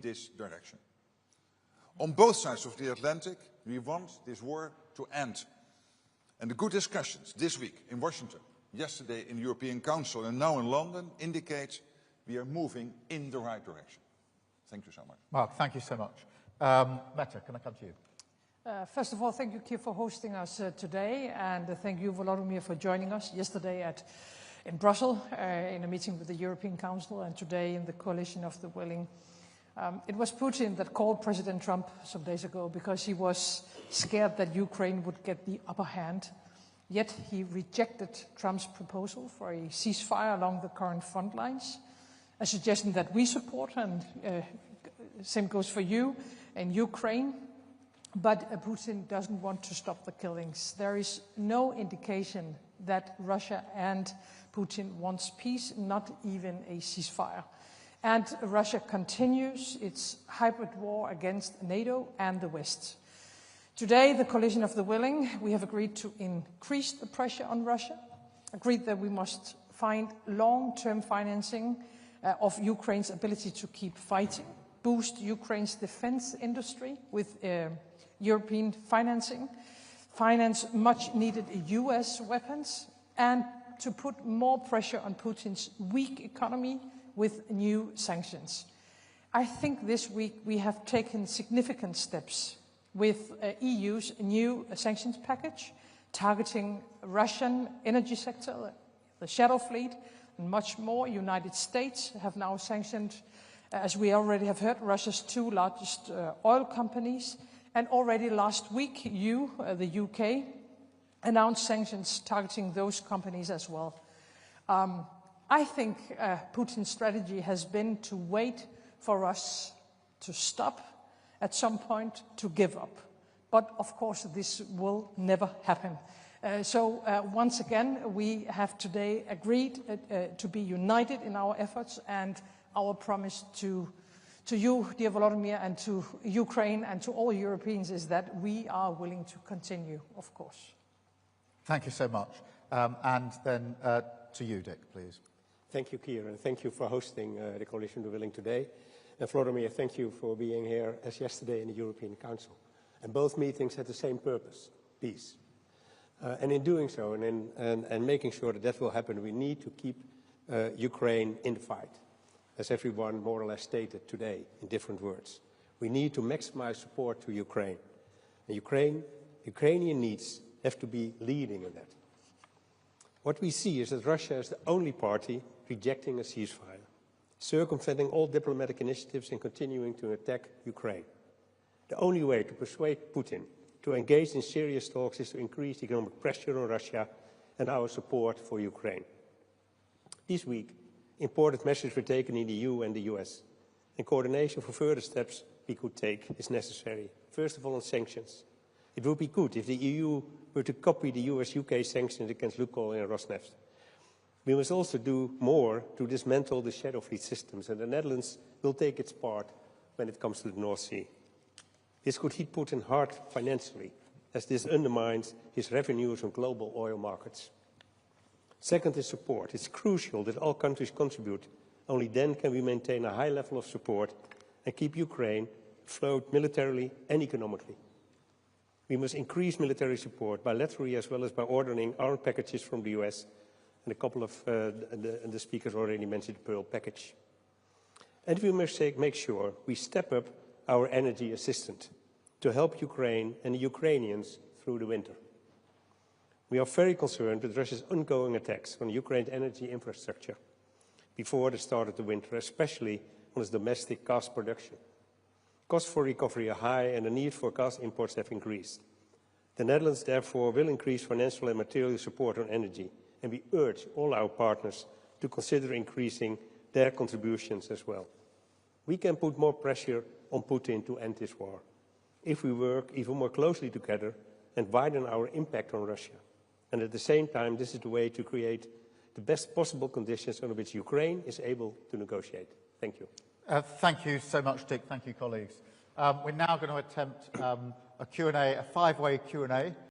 this direction. On both sides of the Atlantic, we want this war to end. And the good discussions this week in Washington, yesterday in the European Council and now in London indicate we are moving in the right direction. Thank you so much. Mark, thank you so much. Mette, can I come to you? First of all, thank you, Keir, for hosting us today, and thank you, Volodymyr, for joining us yesterday in Brussels in a meeting with the European Council, and today in the coalition of the willing. It was Putin that called President Trump some days ago because he was scared that Ukraine would get the upper hand. Yet he rejected Trump's proposal for a ceasefire along the current front lines, a suggestion that we support, and same goes for you in Ukraine. But Putin doesn't want to stop the killings. There is no indication that Russia and Putin wants peace, not even a ceasefire. And Russia continues its hybrid war against NATO and the West. Today, the coalition of the willing, we have agreed to increase the pressure on Russia, agreed that we must find long-term financing of Ukraine's ability to keep fighting, boost Ukraine's defense industry with European financing, finance much-needed US weapons, and to put more pressure on Putin's weak economy with new sanctions. I think this week we have taken significant steps with EU's new sanctions package, targeting Russian energy sector, the shadow fleet, and much more. United States have now sanctioned, as we already have heard, Russia's two largest oil companies. And already last week, the UK, announced sanctions targeting those companies as well. I think Putin's strategy has been to wait for us to stop, at some point to give up. But of course, this will never happen. So once again, we have today agreed to be united in our efforts, and our promise to you, dear Volodymyr, and to Ukraine and to all Europeans is that we are willing to continue, of course. Thank you so much. And then to you, Dick, please. Thank you, Keir, and thank you for hosting the Coalition of the Willing today. And Volodymyr, thank you for being here as yesterday in the European Council. And both meetings had the same purpose, peace. And in doing so, and making sure that that will happen, we need to keep Ukraine in the fight, as everyone more or less stated today in different words. We need to maximize support to Ukraine. And Ukrainian needs have to be leading in that. What we see is that Russia is the only party rejecting a ceasefire, circumventing all diplomatic initiatives and continuing to attack Ukraine. The only way to persuade Putin to engage in serious talks is to increase economic pressure on Russia and our support for Ukraine. This week, important measures were taken in the EU and the US, and coordination for further steps we could take is necessary. First of all, on sanctions. It would be good if the EU were to copy the US-UK sanctions against Lukoil and Rosneft. We must also do more to dismantle the shadow fleet systems, and the Netherlands will take its part when it comes to the North Sea. This could hit Putin hard financially, as this undermines his revenues on global oil markets. Second is support. It's crucial that all countries contribute. Only then can we maintain a high level of support and keep Ukraine afloat militarily and economically. We must increase military support bilaterally as well as by ordering armed packages from the US, and a couple of the speakers already mentioned the Pearl package. And we must make sure we step up our energy assistance to help Ukraine and the Ukrainians through the winter. We are very concerned with Russia's ongoing attacks on Ukraine's energy infrastructure before the start of the winter, especially on its domestic gas production. Costs for recovery are high and the need for gas imports have increased. The Netherlands, therefore, will increase financial and material support on energy, and we urge all our partners to consider increasing their contributions as well. We can put more pressure on Putin to end this war if we work even more closely together and widen our impact on Russia. And at the same time, this is the way to create the best possible conditions under which Ukraine is able to negotiate. Thank you. Thank you so much, Dick. Thank you, colleagues. We're now going to attempt a Q&A, a five-way Q&A.